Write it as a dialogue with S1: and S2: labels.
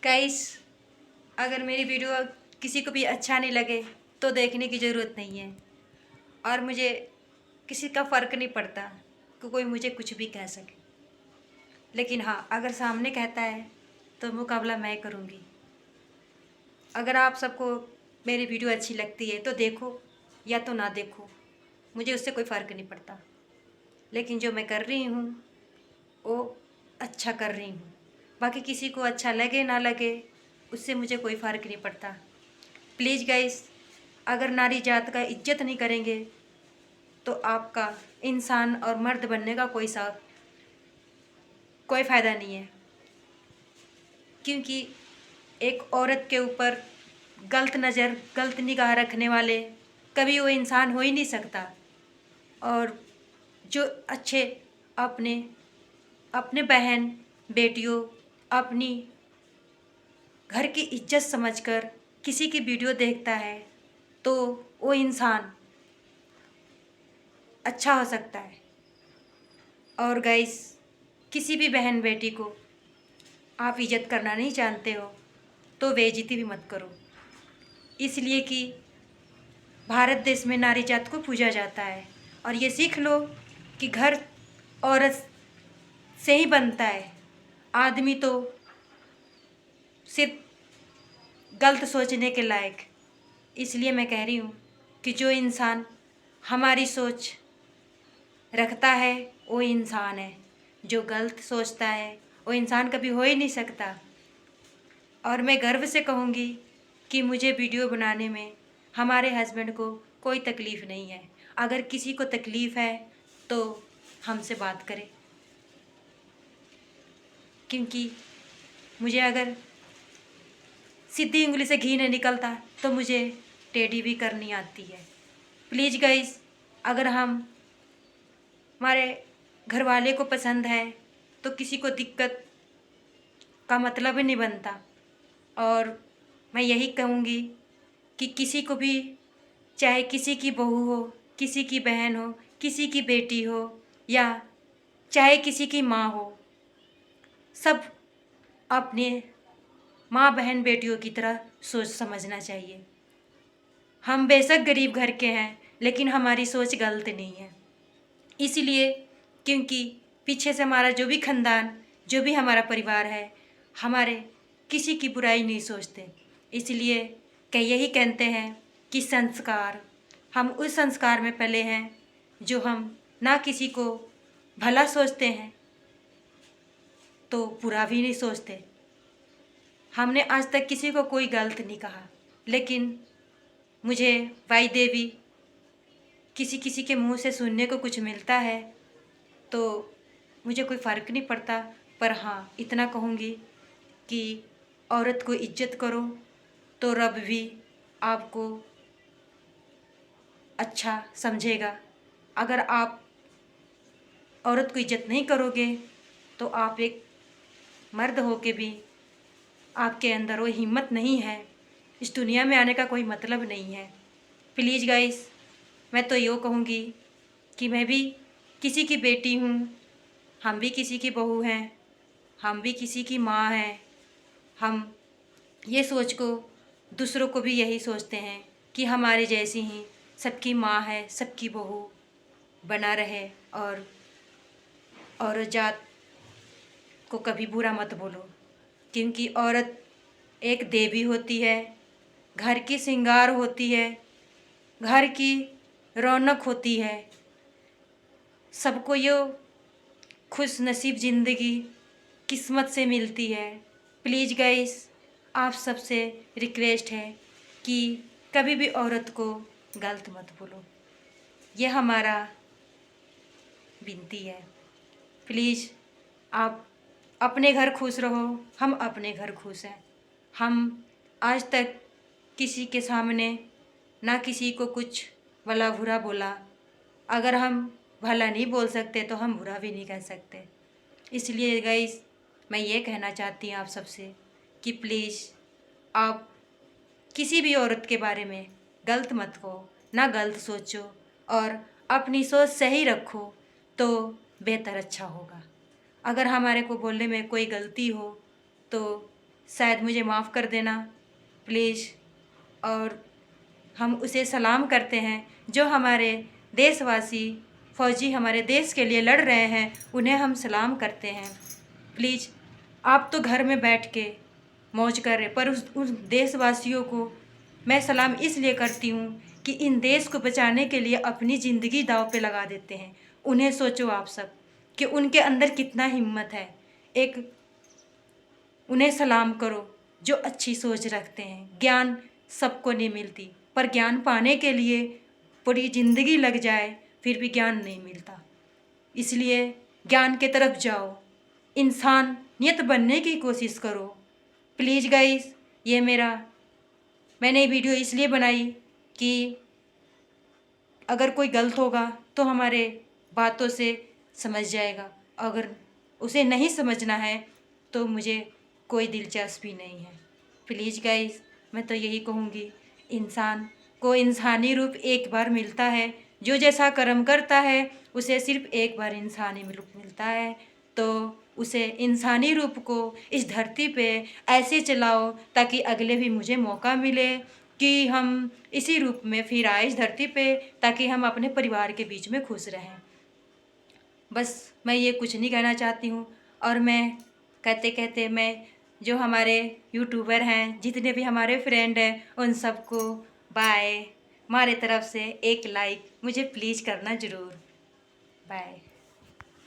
S1: Guys, अगर मेरी video किसी को भी अच्छा नहीं लगे तो देखने की ज़रूरत नहीं है। और मुझे किसी का फ़र्क नहीं पड़ता कि कोई मुझे कुछ भी कह सके। लेकिन हाँ, अगर सामने कहता है तो मुकाबला मैं करूँगी। अगर आप सबको मेरी वीडियो अच्छी लगती है तो देखो या तो ना देखो, मुझे उससे कोई फ़र्क नहीं पड़ता। लेकिन जो मैं कर रही हूँ वो अच्छा कर रही हूँ। बाकी किसी को अच्छा लगे ना लगे उससे मुझे कोई फ़र्क नहीं पड़ता। प्लीज़ गाइस, अगर नारी जात का इज्जत नहीं करेंगे तो आपका इंसान और मर्द बनने का कोई फ़ायदा नहीं है। क्योंकि एक औरत के ऊपर गलत नज़र, गलत निगाह रखने वाले कभी वो इंसान हो ही नहीं सकता। और जो अच्छे अपने अपने बहन बेटियों, अपनी घर की इज्जत समझकर किसी की वीडियो देखता है तो वो इंसान अच्छा हो सकता है। और गाइस, किसी भी बहन बेटी को आप इज्जत करना नहीं जानते हो तो बेइज्जती भी मत करो। इसलिए कि भारत देश में नारी जात को पूजा जाता है। और ये सीख लो कि घर औरत से ही बनता है। आदमी तो सिर्फ गलत सोचने के लायक। इसलिए मैं कह रही हूँ कि जो इंसान हमारी सोच रखता है वो इंसान है। जो गलत सोचता है वो इंसान कभी हो ही नहीं सकता। और मैं गर्व से कहूँगी कि मुझे वीडियो बनाने में हमारे हस्बैंड को कोई तकलीफ़ नहीं है। अगर किसी को तकलीफ़ है तो हमसे बात करे। क्योंकि मुझे अगर सीधी उंगली से घी नहीं निकलता तो मुझे टेढ़ी भी करनी आती है। प्लीज़ गाइस, अगर हमारे घर वाले को पसंद है तो किसी को दिक्कत का मतलब ही नहीं बनता। और मैं यही कहूँगी कि किसी को भी, चाहे किसी की बहू हो, किसी की बहन हो, किसी की बेटी हो या चाहे किसी की माँ हो, सब अपने माँ बहन बेटियों की तरह सोच समझना चाहिए। हम बेशक गरीब घर के हैं लेकिन हमारी सोच गलत नहीं है। इसलिए क्योंकि पीछे से हमारा जो भी ख़ानदान, जो भी हमारा परिवार है, हमारे किसी की बुराई नहीं सोचते। इसलिए यही कहते हैं कि संस्कार, हम उस संस्कार में पले हैं जो हम ना किसी को भला सोचते हैं तो बुरा भी नहीं सोचते। हमने आज तक किसी को कोई गलत नहीं कहा। लेकिन मुझे वाई देवी किसी किसी के मुंह से सुनने को कुछ मिलता है तो मुझे कोई फ़र्क नहीं पड़ता। पर हाँ, इतना कहूँगी कि औरत को इज्जत करो तो रब भी आपको अच्छा समझेगा। अगर आप औरत को इज्जत नहीं करोगे तो आप एक मर्द हो के भी आपके अंदर वो हिम्मत नहीं है। इस दुनिया में आने का कोई मतलब नहीं है। प्लीज़ गाइस, मैं तो यूँ कहूँगी कि मैं भी किसी की बेटी हूँ, हम भी किसी की बहू हैं, हम भी किसी की माँ हैं। हम ये सोच को दूसरों को भी यही सोचते हैं कि हमारे जैसी ही सबकी माँ है, सबकी बहू बना रहे। और औरत जात को कभी बुरा मत बोलो, क्योंकि औरत एक देवी होती है, घर की श्रृंगार होती है, घर की रौनक होती है। सबको ये खुश नसीब ज़िंदगी किस्मत से मिलती है। प्लीज़ गाइस, आप सबसे रिक्वेस्ट है कि कभी भी औरत को गलत मत बोलो। ये हमारा विनती है। प्लीज़ आप अपने घर खुश रहो, हम अपने घर खुश हैं। हम आज तक किसी के सामने ना किसी को कुछ भला बुरा बोला। अगर हम भला नहीं बोल सकते तो हम बुरा भी नहीं कह सकते। इसलिए गाइस, मैं ये कहना चाहती हूँ आप सबसे कि प्लीज़ आप किसी भी औरत के बारे में गलत मत कहो, ना गलत सोचो और अपनी सोच सही रखो तो बेहतर अच्छा होगा। अगर हमारे को बोलने में कोई गलती हो तो शायद मुझे माफ़ कर देना प्लीज़। और हम उसे सलाम करते हैं जो हमारे देशवासी फौजी हमारे देश के लिए लड़ रहे हैं, उन्हें हम सलाम करते हैं। प्लीज़ आप तो घर में बैठ के मौज कर रहे, पर उस देशवासियों को मैं सलाम इसलिए करती हूँ कि इन देश को बचाने के लिए अपनी ज़िंदगी दांव पे लगा देते हैं। उन्हें सोचो आप सब कि उनके अंदर कितना हिम्मत है। एक उन्हें सलाम करो जो अच्छी सोच रखते हैं। ज्ञान सबको नहीं मिलती, पर ज्ञान पाने के लिए पूरी ज़िंदगी लग जाए फिर भी ज्ञान नहीं मिलता। इसलिए ज्ञान के तरफ जाओ, इंसानियत बनने की कोशिश करो प्लीज़ गाइस। मैंने ये वीडियो इसलिए बनाई कि अगर कोई गलत होगा तो हमारे बातों से समझ जाएगा, अगर उसे नहीं समझना है तो मुझे कोई दिलचस्पी नहीं है। प्लीज़ गाइस, मैं तो यही कहूँगी, इंसान को इंसानी रूप एक बार मिलता है। जो जैसा कर्म करता है उसे सिर्फ एक बार इंसानी रूप मिलता है, तो उसे इंसानी रूप को इस धरती पे ऐसे चलाओ ताकि अगले भी मुझे मौका मिले कि हम इसी रूप में फिर आए इस धरती पे, ताकि हम अपने परिवार के बीच में खुश रहें। बस मैं ये कुछ नहीं कहना चाहती हूँ। और मैं कहते कहते मैं जो हमारे यूट्यूबर हैं, जितने भी हमारे फ्रेंड हैं, उन सबको बाय। हमारे तरफ से एक लाइक मुझे प्लीज़ करना ज़रूर। बाय।